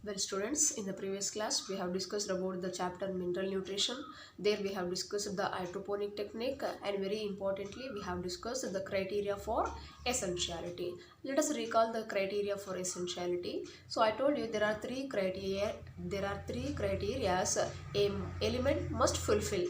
Well, students, in the previous class, we have discussed about the chapter mineral nutrition. There we have discussed the hydroponic technique and very importantly, we have discussed the criteria for essentiality. Let us recall the criteria for essentiality. So I told you there are three criteria. There are three criterias an element must fulfill.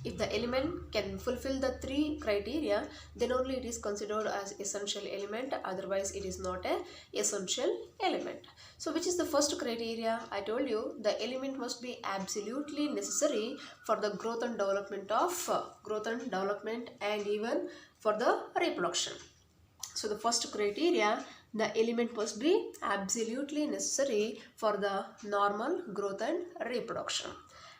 If the element can fulfill the three criteria, then only it is considered as essential element, otherwise it is not a essential element. So which is the first criteria? I told you the element must be absolutely necessary for the growth and development and even for the reproduction. So the first criteria, the element must be absolutely necessary for the normal growth and reproduction.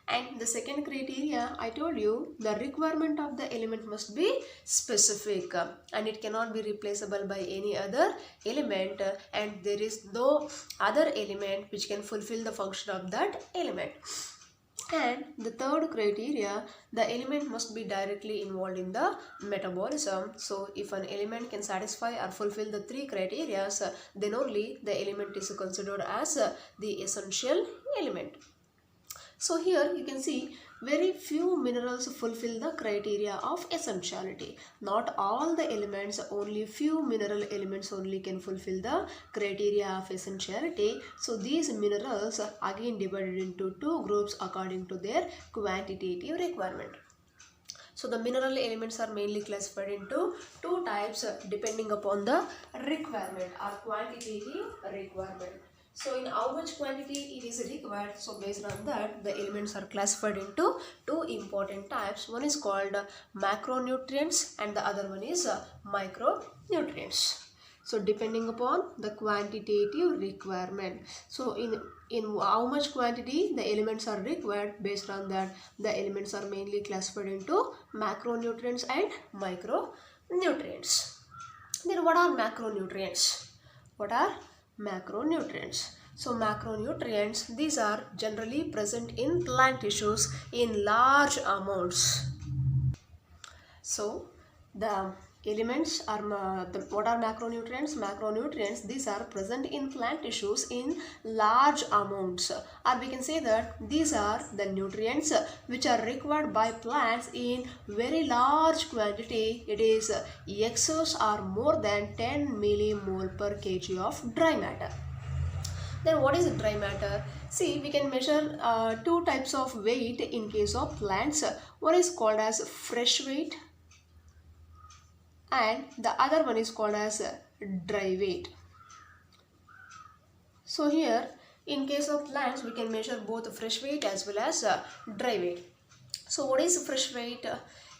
And the second criteria, I told you, the requirement of the element must be specific and it cannot be replaceable by any other element, and there is no other element which can fulfill the function of that element. And the third criteria, the element must be directly involved in the metabolism. So if an element can satisfy or fulfill the three criteria, then only the element is considered as the essential element. So here you can see very few minerals fulfill the criteria of essentiality. Not all the elements, only few mineral elements only can fulfill the criteria of essentiality. So these minerals are again divided into two groups according to their quantitative requirement. So the mineral elements are mainly classified into two types depending upon the requirement or quantitative requirement. So in how much quantity it is required, so based on that the elements are classified into two important types. One is called macronutrients and the other one is micronutrients. So depending upon the quantitative requirement, so in how much quantity the elements are required, based on that the elements are mainly classified into macronutrients and micronutrients. Then what are macronutrients? What are macronutrients? So macronutrients, these are generally present in plant tissues in large amounts. So the elements are what are macronutrients? Macronutrients, these are present in plant tissues in large amounts, or we can say that these are the nutrients which are required by plants in very large quantity. It is excess or more than 10 millimole per kg of dry matter. Then what is dry matter? See, we can measure two types of weight in case of plants. One is called as fresh weight and the other one is called as dry weight. So here in case of plants we can measure both fresh weight as well as dry weight. So what is fresh weight?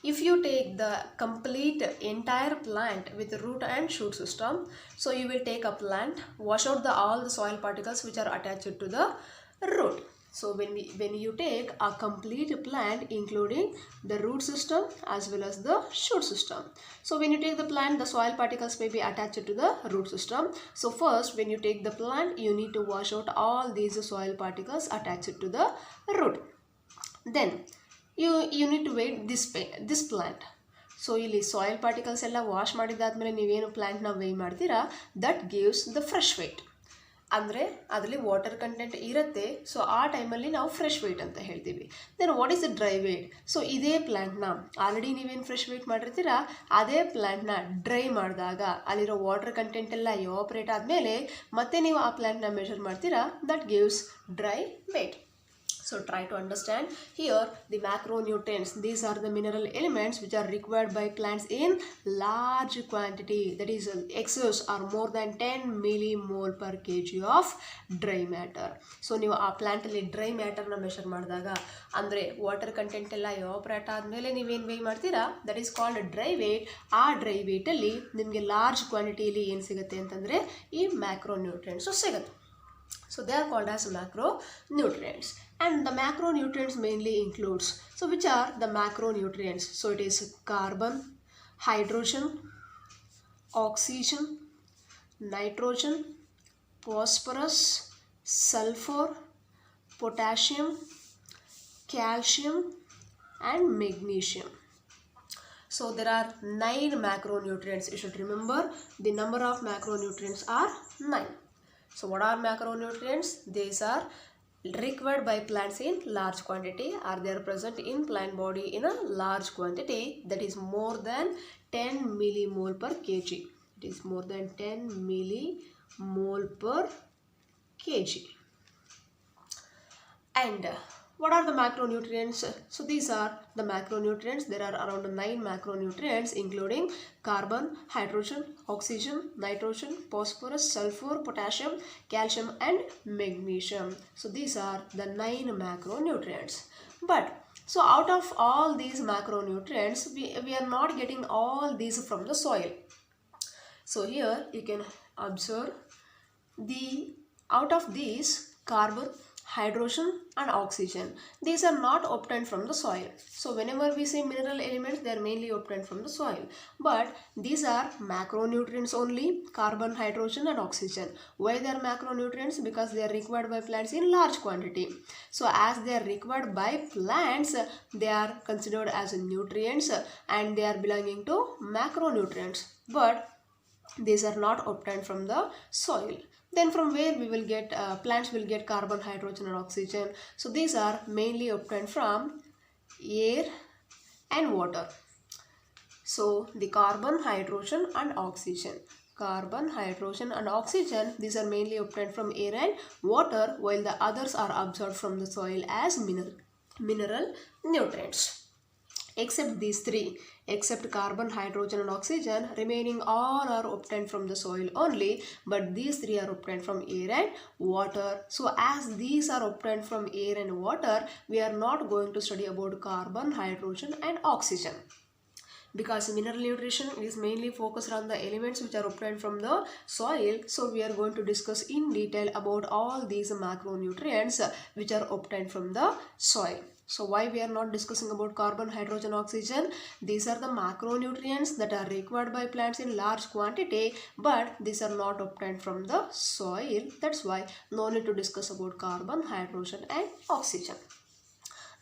If you take the complete entire plant with root and shoot system, so you will take a plant, wash out all the soil particles which are attached to the root. So when you take a complete plant including the root system as well as the shoot system. So when you take the plant, the soil particles may be attached to the root system. So first when you take the plant, you need to wash out all these soil particles attached to the root. Then you need to wait this plant. So ಇಲ್ಲಿ soil particles ಎಲ್ಲ wash ಮಾಡಿದಾದ್ಮೇಲೆ ನೀವೇನು ಪ್ಲಾಂಟ್ನ weigh ಮಾಡ್ತೀರಾ, that gives the fresh weight. ಅಂದರೆ ಅದರಲ್ಲಿ water content ಇರುತ್ತೆ, so ಆ ಟೈಮಲ್ಲಿ ನಾವು ಫ್ರೆಶ್ ವೆಯ್ಟ್ ಅಂತ ಹೇಳ್ತೀವಿ. Then what is the dry weight? So ಇದೇ ಪ್ಲ್ಯಾಂಟ್ನ ಆಲ್ರೆಡಿ ನೀವೇನು ಫ್ರೆಶ್ ವೆಯ್ಟ್ ಮಾಡಿರ್ತೀರಾ, ಅದೇ ಪ್ಲ್ಯಾಂಟ್ನ ಡ್ರೈ ಮಾಡಿದಾಗ ಅಲ್ಲಿರೋ ವಾಟರ್ ಕಂಟೆಂಟ್ ಎಲ್ಲ ಎವಾಪರೇಟ್ ಆದಮೇಲೆ ಮತ್ತೆ ನೀವು ಆ ಪ್ಲ್ಯಾಂಟ್ನ ಮೆಷರ್ ಮಾಡ್ತೀರಾ, that gives dry weight. So try to understand here the macronutrients. These are the mineral elements which are required by plants in large quantity, that is excess or more than 10 millimole per kg of dry matter. So ನೀವು ಆ ಪ್ಲಾಂಟಲ್ಲಿ dry ಮ್ಯಾಟರ್ನ measure ಮಾಡಿದಾಗ ಅಂದರೆ water content ಎಲ್ಲ evaporate ಆದಮೇಲೆ ನೀವೇನು weigh ಮಾಡ್ತೀರಾ, that is called dry weight. ಆ dry ವೇಟಲ್ಲಿ ನಿಮಗೆ ಲಾರ್ಜ್ ಕ್ವಾಂಟಿಟಿಯಲ್ಲಿ ಏನು ಸಿಗುತ್ತೆ ಅಂತಂದರೆ ಈ ಮ್ಯಾಕ್ರೋನ್ಯೂಟ್ರಿಯೆಂಟ್ಸು ಸಿಗುತ್ತೆ. So they are called as macronutrients, and the macronutrients mainly includes, so which are the macronutrients? So it is carbon, hydrogen, oxygen, nitrogen, phosphorus, sulfur, potassium, calcium and magnesium. So there are 9 macronutrients. You should remember the number of macronutrients are 9. So what are macronutrients? These are required by plants in large quantity, or they are present in plant body in a large quantity, that is more than 10 millimole per kg. It is more than 10 millimole per kg. And what are the macronutrients? So these are the macronutrients. There are around 9 macronutrients, including carbon, hydrogen, oxygen, nitrogen, phosphorus, sulfur, potassium, calcium and magnesium. So these are the 9 macronutrients. But so out of all these macronutrients, we are not getting all these from the soil. So here you can observe the out of these carbon, hydrogen and oxygen, these are not obtained from the soil. So whenever we say mineral elements, they are mainly obtained from the soil, but these are macronutrients only, carbon, hydrogen and oxygen. Why they are macronutrients? Because they are required by plants in large quantity. So as they are required by plants, they are considered as nutrients and they are belonging to macronutrients, but these are not obtained from the soil. Then from where we will get plants will get carbon, hydrogen and oxygen? So these are mainly obtained from air and water. So the carbon, hydrogen and oxygen, these are mainly obtained from air and water, while the others are absorbed from the soil as mineral nutrients. Except these three, except carbon, hydrogen and oxygen, remaining all are obtained from the soil only, but these three are obtained from air and water. So as these are obtained from air and water, we are not going to study about carbon, hydrogen and oxygen, because mineral nutrition is mainly focused on the elements which are obtained from the soil. So we are going to discuss in detail about all these macronutrients which are obtained from the soil. So why we are not discussing about carbon, hydrogen, oxygen? These are the macronutrients that are required by plants in large quantity, but these are not obtained from the soil. That's why no need to discuss about carbon, hydrogen and oxygen.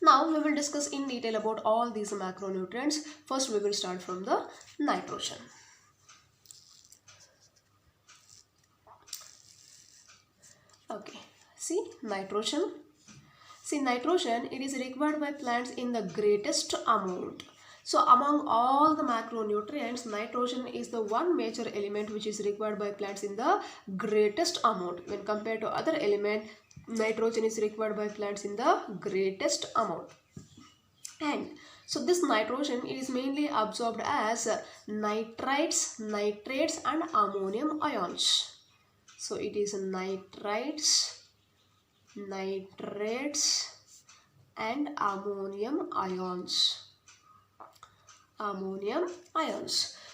Now we will discuss in detail about all these macronutrients. First we will start from the nitrogen. Okay, see nitrogen. See nitrogen, it is required by plants in the greatest amount. So among all the macronutrients, nitrogen is the one major element which is required by plants in the greatest amount. When compared to other element, nitrogen is required by plants in the greatest amount. And so this nitrogen is mainly absorbed as nitrites, nitrates and ammonium ions. So it is nitrites, nitrates and ammonium ions.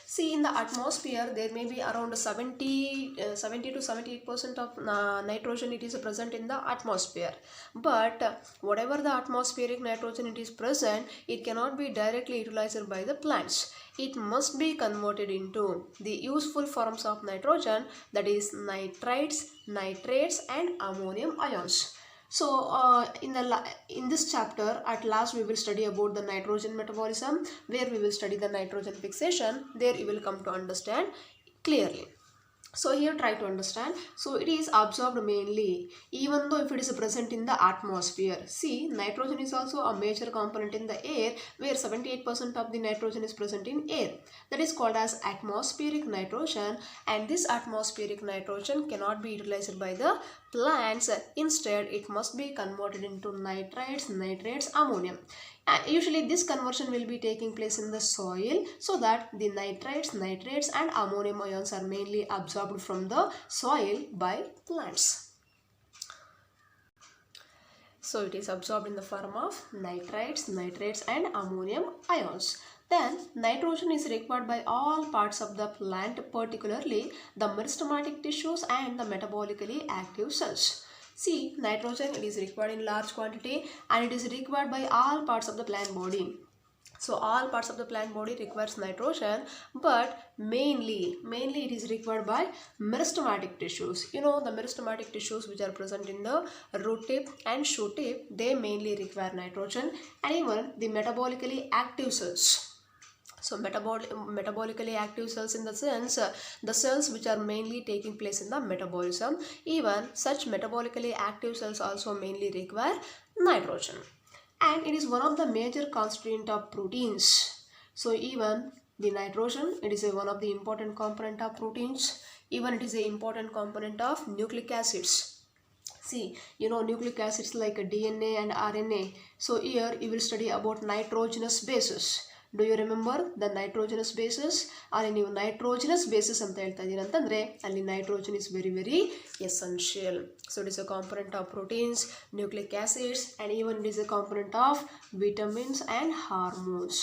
See, in the atmosphere there may be around 70 to 78% of nitrogen it is present in the atmosphere, but whatever the atmospheric nitrogen it is present, it cannot be directly utilized by the plants. It must be converted into the useful forms of nitrogen, that is nitrites, nitrates and ammonium ions. So in this chapter at last we will study about the nitrogen metabolism, where we will study the nitrogen fixation. There you will come to understand clearly. So here try to understand. So it is absorbed mainly, even though if it is present in the atmosphere. See, nitrogen is also a major component in the air, where 78% of the nitrogen is present in air. That is called as atmospheric nitrogen, and this atmospheric nitrogen cannot be utilized by the plants. Instead, it must be converted into nitrites, nitrates, ammonium. And usually this conversion will be taking place in the soil, so that the nitrites, nitrates and ammonium ions are mainly absorbed from the soil by plants. So it is absorbed in the form of nitrites, nitrates and ammonium ions. Then nitrogen is required by all parts of the plant, particularly the meristematic tissues and the metabolically active cells. See, nitrogen it is required in large quantity and it is required by all parts of the plant body. So all parts of the plant body requires nitrogen, but mainly it is required by meristematic tissues. You know, the meristematic tissues which are present in the root tip and shoot tip, they mainly require nitrogen, and even the metabolically active cells. So metabolically active cells in the sense the cells which are mainly taking place in the metabolism. Even such metabolically active cells also mainly require nitrogen. And it is one of the major constituent of proteins. So even the nitrogen, it is one of the important component of proteins. Even it is an important component of nucleic acids. See, you know nucleic acids like DNA and RNA. So here you will study about nitrogenous bases. Do you remember the nitrogenous bases? ಅಲ್ಲಿ ನೀವು nitrogenous bases ಅಂತ ಹೇಳ್ತಾ ಇದ್ದೀರಾ ಅಂತಂದರೆ ಅಲ್ಲಿ nitrogen is very very essential. So it is a component of proteins, nucleic acids, and even it is a component of vitamins and hormones.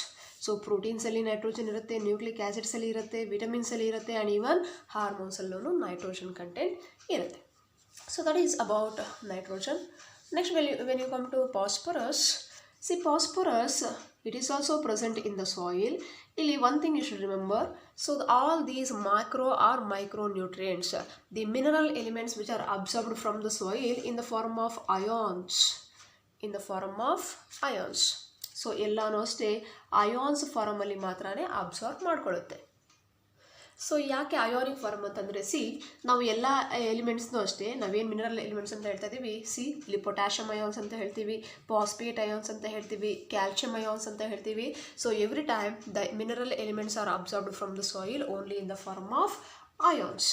So ಪ್ರೋಟೀನ್ಸಲ್ಲಿ nitrogen ಇರುತ್ತೆ, nucleic ಆ್ಯಸಿಡ್ಸಲ್ಲಿ ಇರುತ್ತೆ, ವಿಟಮಿನ್ಸಲ್ಲಿ ಇರುತ್ತೆ, ಆ್ಯಂಡ್ ಈವನ್ ಹಾರ್ಮೋನ್ಸಲ್ಲೂ ನೈಟ್ರೋಜನ್ ಕಂಟೆಂಟ್ ಇರುತ್ತೆ. So that is about nitrogen. Next, when you come to phosphorus, see phosphorus, it is also present in the soil. Only one thing you should remember. So all these macro or micronutrients, the mineral elements which are absorbed from the soil in the form of ions. In the form of ions. So ಎಲ್ಲಾನು ಅಷ್ಟೇ ions ಫಾರ್ಮಲ್ಲಿ ಮಾತ್ರನೇ absorb ಮಾಡ್ಕೊಳ್ಳುತ್ತೆ. So ಯಾಕೆ ionic form ಅಂತಂದರೆ C ನಾವು ಎಲ್ಲ ಎಲಿಮೆಂಟ್ಸ್ನೂ ಅಷ್ಟೇ ನಾವೇನು ಮಿನರಲ್ ಎಲಿಮೆಂಟ್ಸ್ ಅಂತ ಹೇಳ್ತಾ ಇದ್ದೀವಿ. ಸಿ ಇಲ್ಲಿ ಪೊಟ್ಯಾಷಿಯಮ್ ಅಯಾನ್ಸ್ ಅಂತ ಹೇಳ್ತೀವಿ, ಫಾಸ್ಫೇಟ್ ಅಯಾನ್ಸ್ ಅಂತ ಹೇಳ್ತೀವಿ, ಕ್ಯಾಲ್ಶಿಯಮ್ ಅಯಾನ್ಸ್ ಅಂತ ಹೇಳ್ತೀವಿ. So every time the mineral elements are absorbed from the soil only in the form of ions.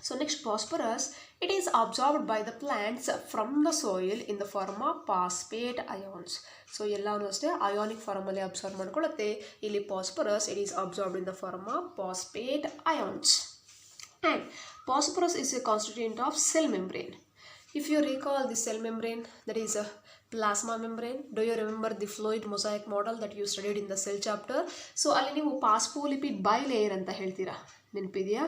So next, phosphorus, it is absorbed by the plants from the soil in the form of phosphate ions. So ಎಲ್ಲಾನು ಅಷ್ಟೇ ionic ಫಾರ್ಮಲ್ಲಿ absorb ಮಾಡ್ಕೊಳ್ಳುತ್ತೆ. ಇಲ್ಲಿ phosphorus, it is absorbed in the form of phosphate ions. And phosphorus is a constituent of cell membrane. If you recall the cell membrane, that is a plasma membrane. Do you remember the fluid mosaic model that you studied in the cell chapter? So ಅಲ್ಲಿ ನೀವು phospholipid bilayer ಅಂತ ಹೇಳ್ತೀರಾ, ನೆನಪಿದೆಯಾ?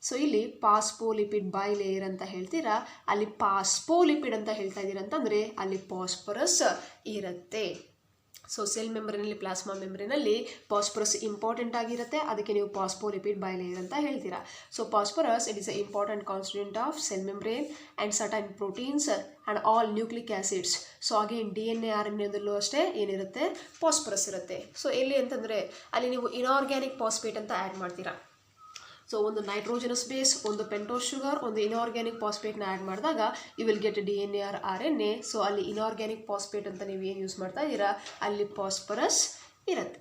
So ಇಲ್ಲಿ phospholipid bilayer ಅಂತ ಹೇಳ್ತೀರಾ, ಅಲ್ಲಿ phospholipid ಅಂತ ಹೇಳ್ತಾ ಇದ್ದೀರಾ ಅಂತಂದರೆ ಅಲ್ಲಿ ಫಾಸ್ಫರಸ್ ಇರುತ್ತೆ. ಸೊ ಸೆಲ್ ಮೆಂಬ್ರೇನಲ್ಲಿ ಪ್ಲಾಸ್ಮಾ ಮೆಂಬ್ರೇನಲ್ಲಿ ಫಾಸ್ಫರಸ್ ಇಂಪಾರ್ಟೆಂಟ್ ಆಗಿರುತ್ತೆ, ಅದಕ್ಕೆ ನೀವು ಫಾಸ್ಫೋಲಿಪಿಡ್ ಬೈಲೇಯರ್ ಅಂತ ಹೇಳ್ತೀರಾ. So phosphorus it is a important constituent of cell membrane and certain proteins and all nucleic acids. So again DNA RNAದಲ್ಲೂ ಅಷ್ಟೇ ಏನಿರುತ್ತೆ ಫಾಸ್ಫರಸ್ ಇರುತ್ತೆ. ಸೊ ಎಲ್ಲಿ ಅಂತಂದರೆ ಅಲ್ಲಿ ನೀವು ಇನಾರ್ಗ್ಯಾನಿಕ್ ಫಾಸ್ಫೇಟ್ ಅಂತ ಆ್ಯಡ್ ಮಾಡ್ತೀರಾ. ಸೊ ಒಂದು ನೈಟ್ರೋಜನಸ್ ಬೇಸ್, ಒಂದು ಪೆಂಟೋಸ್ ಶುಗರ್, ಒಂದು ಇನಾರ್ಗ್ಯಾನಿಕ್ ಫಾಸ್ಫೇಟ್ನ ಆ್ಯಡ್ ಮಾಡಿದಾಗ you will get DNA or RNA. So ಅಲ್ಲಿ ಇನಾರ್ಗ್ಯಾನಿಕ್ ಫಾಸ್ಫೇಟ್ ಅಂತ ನೀವು ಏನು ಯೂಸ್ ಮಾಡ್ತಾ ಇದ್ದೀರಾ ಅಲ್ಲಿ ಫಾಸ್ಫರಸ್ ಇರುತ್ತೆ.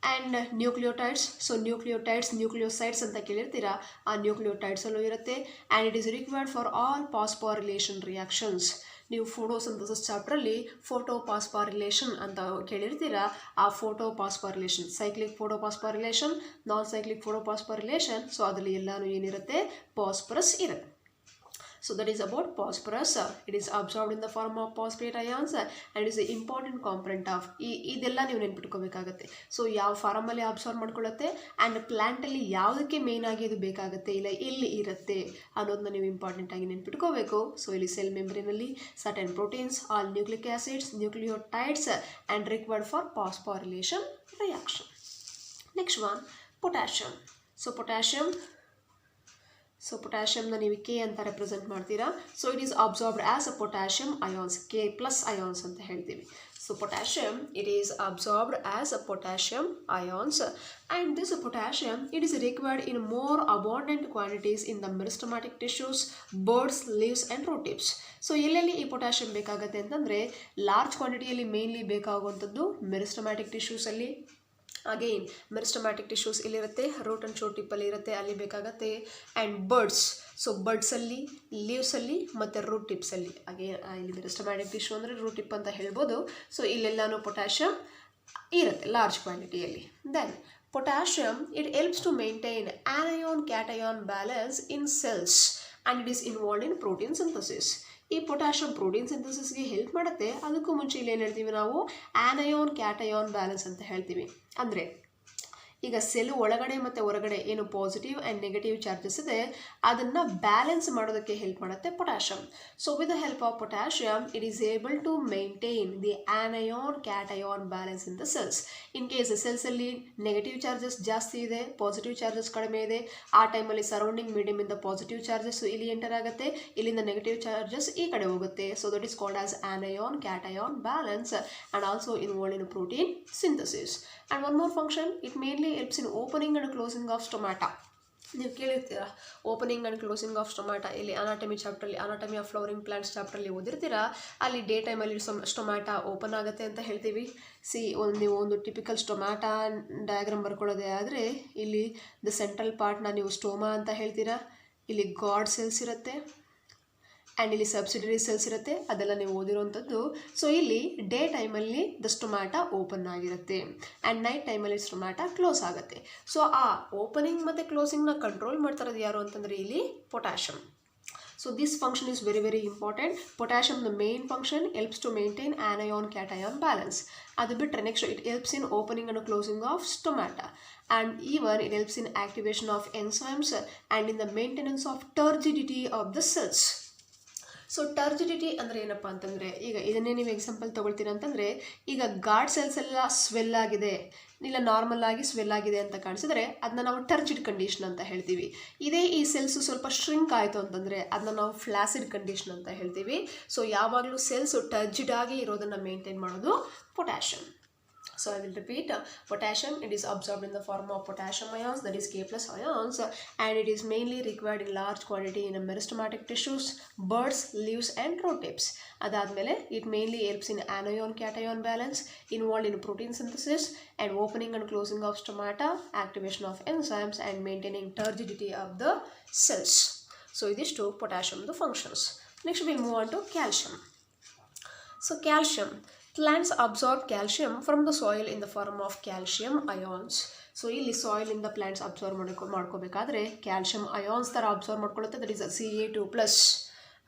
ಆ್ಯಂಡ್ ನ್ಯೂಕ್ಲಿಯೋಟೈಡ್ಸ್, ಸೊ ನ್ಯೂಕ್ಲಿಯೋಸೈಡ್ಸ್ ಅಂತ ಕೇಳಿರ್ತೀರಾ, ಆ ನ್ಯೂಕ್ಲಿಯೋಟೈಡ್ಸಲ್ಲೂ ಇರುತ್ತೆ. And it is required for all phosphorylation reactions. ನೀವು ಫೋಟೋಸಿಂಥಸಿಸ್ ಚಾಪ್ಟ್ರಲ್ಲಿ ಫೋಟೋಫಾಸ್ಫಾರಿಲೇಷನ್ ಅಂತ ಕೇಳಿರ್ತೀರಾ, ಆ ಫೋಟೋಫಾಸ್ಫಾರಿಲೇಷನ್, ಸೈಕ್ಲಿಕ್ ಫೋಟೋಫಾಸ್ಫಾರಿಲೇಷನ್, ನಾನ್ ಸೈಕ್ಲಿಕ್ ಫೋಟೋಫಾಸ್ಫಾರಿಲೇಷನ್, ಸೊ ಅದರಲ್ಲಿ ಎಲ್ಲನೂ ಏನಿರುತ್ತೆ ಫಾಸ್ಫರಸ್ ಇರುತ್ತೆ. So that is about phosphorus. It is absorbed in the form of phosphate ions and it is an important component of ಇದೆಲ್ಲ ನೀವು ನೆನ್ಪಿಟ್ಕೋಬೇಕಾಗತ್ತೆ. So ಯಾವ ಫಾರ್ಮಲ್ಲಿ ಅಬ್ಸಾರ್ಬ್ ಮಾಡ್ಕೊಳ್ಳುತ್ತೆ ಆ್ಯಂಡ್ ಪ್ಲ್ಯಾಂಟಲ್ಲಿ ಯಾವುದಕ್ಕೆ main ಆಗಿ ಇದು ಬೇಕಾಗುತ್ತೆ, ಇಲ್ಲ ಎಲ್ಲಿ ಇರುತ್ತೆ ಅನ್ನೋದನ್ನ ನೀವು ಇಂಪಾರ್ಟೆಂಟ್ ಆಗಿ ನೆನ್ಪಿಟ್ಕೋಬೇಕು. ಸೊ ಇಲ್ಲಿ ಸೆಲ್ ಮೆಂಬ್ರೇನಲ್ಲಿ certain proteins, all nucleic acids, nucleotides and required for phosphorylation reaction. Next one potassium. So ಪೊಟ್ಯಾಷಿಯಮ್ನ ನೀವು ಕೆ ಅಂತ ರೆಪ್ರೆಸೆಂಟ್ ಮಾಡ್ತೀರಾ. So it is absorbed as a potassium ions, K plus ions ಅಂತ ಹೇಳ್ತೀವಿ. So potassium it is absorbed as a potassium ions and this potassium it is required in more abundant quantities in the meristematic tissues, buds, leaves and root tips. So ಎಲ್ಲೆಲ್ಲಿ ಈ potassium ಬೇಕಾಗುತ್ತೆ ಅಂತಂದರೆ large ಕ್ವಾಂಟಿಟಿಯಲ್ಲಿ mainly ಬೇಕಾಗುವಂಥದ್ದು meristematic ಟಿಶ್ಯೂಸಲ್ಲಿ. Again meristematic tissues ಇಲ್ಲಿರುತ್ತೆ, root and shoot ಟಿಪ್ಪಲ್ಲಿ ಇರುತ್ತೆ, ಅಲ್ಲಿ ಬೇಕಾಗತ್ತೆ. ಆ್ಯಂಡ್ ಬರ್ಡ್ಸ್, ಸೊ ಬರ್ಡ್ಸಲ್ಲಿ, ಲೀವ್ಸಲ್ಲಿ ಮತ್ತು ರೂಟ್ ಟಿಪ್ಸಲ್ಲಿ. ಅಗೇನ್ ಇಲ್ಲಿ ಮೆರಿಸ್ಟಮ್ಯಾಟಿಕ್ ಟಿಶ್ಯೂ ಅಂದರೆ ರೂಟ್ ಟಿಪ್ ಅಂತ ಹೇಳ್ಬೋದು. ಸೊ ಇಲ್ಲೆಲ್ಲನೂ ಪೊಟ್ಯಾಷಿಯಮ್ ಇರುತ್ತೆ ಲಾರ್ಜ್ ಕ್ವಾಂಟಿಟಿಯಲ್ಲಿ. Then potassium it helps to maintain anion cation balance in cells and it is involved in protein synthesis. ಈ ಪೊಟ್ಯಾಷಿಯಮ್ ಪ್ರೋಟೀನ್ ಸಿಂಥಸಿಸ್ಗೆ ಹೆಲ್ಪ್ ಮಾಡುತ್ತೆ. ಅದಕ್ಕೂ ಮುಂಚೆ ಇಲ್ಲಿ ಏನು ಹೇಳ್ತೀವಿ ನಾವು ಆನಯಾನ್ ಕ್ಯಾಟಯಾನ್ ಬ್ಯಾಲೆನ್ಸ್ ಅಂತ ಹೇಳ್ತೀವಿ. ಅಂದರೆ ಈಗ ಸೆಲ್ ಒಳಗಡೆ ಮತ್ತು ಹೊರಗಡೆ ಏನು ಪಾಸಿಟಿವ್ ಆ್ಯಂಡ್ ನೆಗೆಟಿವ್ ಚಾರ್ಜಸ್ ಇದೆ ಅದನ್ನು ಬ್ಯಾಲೆನ್ಸ್ ಮಾಡೋದಕ್ಕೆ ಹೆಲ್ಪ್ ಮಾಡುತ್ತೆ potassium. So with the help of potassium it is able to maintain the anion cation balance in the cells. In case ಸೆಲ್ಸಲ್ಲಿ ನೆಗೆಟಿವ್ ಚಾರ್ಜಸ್ ಜಾಸ್ತಿ ಇದೆ, ಪಾಸಿಟಿವ್ ಚಾರ್ಜಸ್ ಕಡಿಮೆ ಇದೆ, ಆ ಟೈಮಲ್ಲಿ ಸರೌಂಡಿಂಗ್ ಮೀಡಿಯಮ್ ಇಂದ ಪಾಸಿಟಿವ್ ಚಾರ್ಜಸ್ ಇಲ್ಲಿ ಎಂಟರ್ ಆಗುತ್ತೆ, ಇಲ್ಲಿಂದ ನೆಗೆಟಿವ್ ಚಾರ್ಜಸ್ ಈ ಕಡೆ ಹೋಗುತ್ತೆ. So that is called as anion cation balance and also involved in protein synthesis. And one more function, it mainly helps in opening and closing of stomata. ನೀವು ಕೇಳಿರ್ತೀರಾ opening and closing of stomata. ಇಲ್ಲಿ anatomy ಚಾಪ್ಟ್ರಲ್ಲಿ, anatomy of flowering plants ಚಾಪ್ಟ್ರಲ್ಲಿ ಓದಿರ್ತೀರಾ. ಅಲ್ಲಿ day ಟೈಮಲ್ಲಿ stomata open ಆಗುತ್ತೆ ಅಂತ ಹೇಳ್ತೀವಿ. ನೀವು ಒಂದು ಟಿಪಿಕಲ್ ಸ್ಟೊಮ್ಯಾಟ ಡಯಾಗ್ರಾಮ್ ಬರ್ಕೊಳ್ಳೋದೇ ಆದರೆ ಇಲ್ಲಿ ದ ಸೆಂಟ್ರಲ್ ಪಾರ್ಟ್ನ ನೀವು ಸ್ಟೋಮಾ ಅಂತ ಹೇಳ್ತೀರಾ. ಇಲ್ಲಿ ಗಾಡ್ ಸೆಲ್ಸ್ ಇರುತ್ತೆ ಆ್ಯಂಡ್ ಇಲ್ಲಿ ಸಬ್ಸಿಡರಿ ಸೆಲ್ಸ್ ಇರುತ್ತೆ, ಅದೆಲ್ಲ ನೀವು ಓದಿರೋವಂಥದ್ದು. ಸೊ ಇಲ್ಲಿ ಡೇ ಟೈಮಲ್ಲಿ ದ ಸ್ಟೊಮ್ಯಾಟ ಓಪನ್ ಆಗಿರುತ್ತೆ ಆ್ಯಂಡ್ ನೈಟ್ ಟೈಮಲ್ಲಿ ಸ್ಟೊಮ್ಯಾಟ ಕ್ಲೋಸ್ ಆಗುತ್ತೆ. ಸೊ ಆ ಓಪನಿಂಗ್ ಮತ್ತು ಕ್ಲೋಸಿಂಗ್ನ ಕಂಟ್ರೋಲ್ ಮಾಡ್ತಾರದು ಯಾರು ಅಂತಂದರೆ ಇಲ್ಲಿ potassium. So this function is very very important. Potassium, the main function, helps to maintain anion cation balance. Adu bitre next it helps in opening and closing of stomata, and even it helps in activation of enzymes and in the maintenance of turgidity of the cells. So turgidity ಅಂದರೆ ಏನಪ್ಪ ಅಂತಂದರೆ, ಈಗ ಇದನ್ನೇ ನೀವು example ತೊಗೊಳ್ತೀರ ಅಂತಂದರೆ, ಈಗ god cells ಎಲ್ಲ swell ಆಗಿದೆ, ಇಲ್ಲ ನಾರ್ಮಲ್ ಆಗಿ ಸ್ವೆಲ್ ಆಗಿದೆ ಅಂತ ಕಾಣಿಸಿದ್ರೆ ಅದನ್ನ ನಾವು ಟರ್ಜಿಡ್ ಕಂಡೀಷನ್ ಅಂತ ಹೇಳ್ತೀವಿ. ಇದೇ ಈ ಸೆಲ್ಸು ಸ್ವಲ್ಪ ಶ್ರಿಂಕ್ ಆಯಿತು ಅಂತಂದರೆ ಅದನ್ನ ನಾವು ಫ್ಲಾಸಿಡ್ ಕಂಡೀಷನ್ ಅಂತ ಹೇಳ್ತೀವಿ. ಸೊ ಯಾವಾಗಲೂ ಸೆಲ್ಸು ಟರ್ಜಿಡ್ ಆಗಿ ಇರೋದನ್ನು ಮೇಂಟೈನ್ ಮಾಡೋದು potassium. So I will repeat, potassium, it is absorbed in the form of potassium ions, that is K plus ions, and it is mainly required in large quantity in meristematic tissues, buds, leaves and root tips. Adadmele it mainly helps in anion cation balance, involved in protein synthesis and opening and closing of stomata, activation of enzymes and maintaining turgidity of the cells. So this to potassium the functions. Next we will move on to calcium. So calcium, plants absorb calcium from the soil in the form of calcium ions. So ಇಲ್ಲಿ ಸಾಯಿಲಿಂದ plants absorb ಮಾಡ್ಕೋಬೇಕಾದ್ರೆ calcium ions ಥರ absorb ಮಾಡ್ಕೊಳ್ಳುತ್ತೆ, that is Ca2+.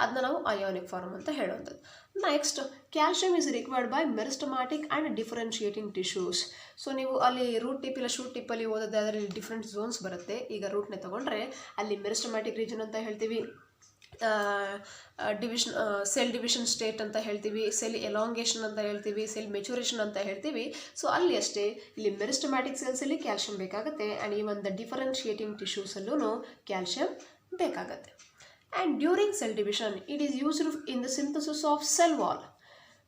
ಅದನ್ನ ನಾವು ionic form ಅಂತ ಹೇಳುವಂಥದ್ದು. Next calcium is required by meristematic and differentiating tissues. So ನೀವು ಅಲ್ಲಿ ರೂಟ್ ಟಿಪ್ ಇಲ್ಲ ಶೂಟ್ ಟಿಪ್ಪಲ್ಲಿ ಓದೋದಾದರೆ ಇಲ್ಲಿ ಡಿಫ್ರೆಂಟ್ ಝೋನ್ಸ್ ಬರುತ್ತೆ. ಈಗ ರೂಟ್ನೇ ತೊಗೊಂಡ್ರೆ ಅಲ್ಲಿ ಮೆರಿಸ್ಟಮ್ಯಾಟಿಕ್ ರೀಜನ್ ಅಂತ ಹೇಳ್ತೀವಿ, ಡಿವಿಷನ್ ಸೆಲ್ ಡಿವಿಷನ್ ಸ್ಟೇಟ್ ಅಂತ ಹೇಳ್ತೀವಿ, ಸೆಲ್ ಎಲಾಂಗೇಷನ್ ಅಂತ ಹೇಳ್ತೀವಿ, ಸೆಲ್ ಮೆಚುರೇಷನ್ ಅಂತ ಹೇಳ್ತೀವಿ. ಸೊ ಅಲ್ಲಿ ಅಷ್ಟೇ ಇಲ್ಲಿ ಮೆರಿಸ್ಟಮ್ಯಾಟಿಕ್ ಸೆಲ್ಸಲ್ಲಿ ಕ್ಯಾಲ್ಶಿಯಂ ಬೇಕಾಗುತ್ತೆ ಆ್ಯಂಡ್ ಈವನ್ ದ ಡಿಫರೆನ್ಷಿಯೇಟಿಂಗ್ ಟಿಶ್ಯೂಸಲ್ಲೂ ಕ್ಯಾಲ್ಶಿಯಂ ಬೇಕಾಗುತ್ತೆ. And during cell division it is used in the synthesis of cell wall.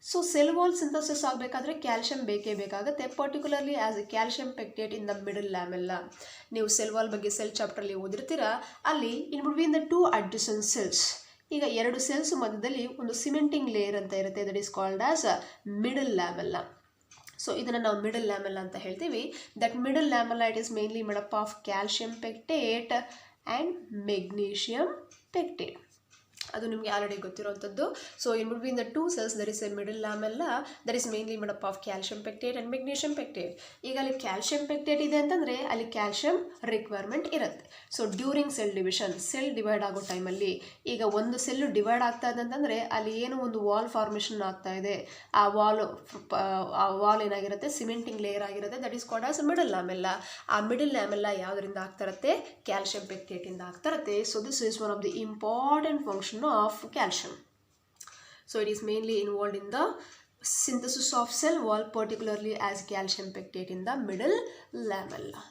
So cell wall synthesis ಆಗಬೇಕಾದ್ರೆ ಕ್ಯಾಲ್ಶಿಯಂ ಬೇಕೇ ಬೇಕಾಗುತ್ತೆ, particularly as A calcium pectate in the middle lamella. ನೀವು cell wall ಬಗ್ಗೆ cell ಚಾಪ್ಟ್ರಲ್ಲಿ ಓದಿರ್ತೀರಾ. ಅಲ್ಲಿ ಇನ್ between the two adjacent cells, ಈಗ ಎರಡು cells ಮಧ್ಯದಲ್ಲಿ ಒಂದು ಸಿಮೆಂಟಿಂಗ್ ಲೇಯರ್ ಅಂತ ಇರುತ್ತೆ, that is called as middle lamella. So ಇದನ್ನು ನಾವು ಮಿಡಲ್ ಲ್ಯಾಮೆಲ್ಲಾ ಅಂತ ಹೇಳ್ತೀವಿ. That middle lamella it is mainly made up of calcium pectate and magnesium pectate. ಅದು ನಿಮಗೆ ಆಲ್ರೆಡಿ ಗೊತ್ತಿರೋವಂಥದ್ದು. So in between the two cells there is a middle lamella that is mainly made up of calcium pectate and magnesium pectate. ಈಗ ಅಲ್ಲಿ calcium pectate ಇದೆ ಅಂತಂದರೆ ಅಲ್ಲಿ calcium requirement ಇರುತ್ತೆ. So during cell division, cell divide ಆಗೋ ಟೈಮಲ್ಲಿ ಈಗ ಒಂದು ಸೆಲ್ಲು ಡಿವೈಡ್ ಆಗ್ತಾ ಇದೆ ಅಂತಂದರೆ ಅಲ್ಲಿ ಏನು ಒಂದು ವಾಲ್ ಫಾರ್ಮೇಷನ್ ಆಗ್ತಾ ಇದೆ, ಆ ವಾಲ್ ಏನಾಗಿರುತ್ತೆ, ಸಿಮೆಂಟಿಂಗ್ ಲೇಯರ್ ಆಗಿರುತ್ತೆ, that is called as middle lamella. ಆ ಮಿಡಲ್ ಲ್ಯಾಮೆಲ್ಲಾ ಯಾವುದರಿಂದ ಆಗ್ತಾ ಇರುತ್ತೆ, ಕ್ಯಾಲ್ಶಿಯಂ ಪೆಕ್ಟೇಟಿಂದ ಆಗ್ತಾ ಇರುತ್ತೆ. So this is one of the important function of calcium. So it is mainly involved in the synthesis of cell wall, particularly as calcium pectate in the middle lamella.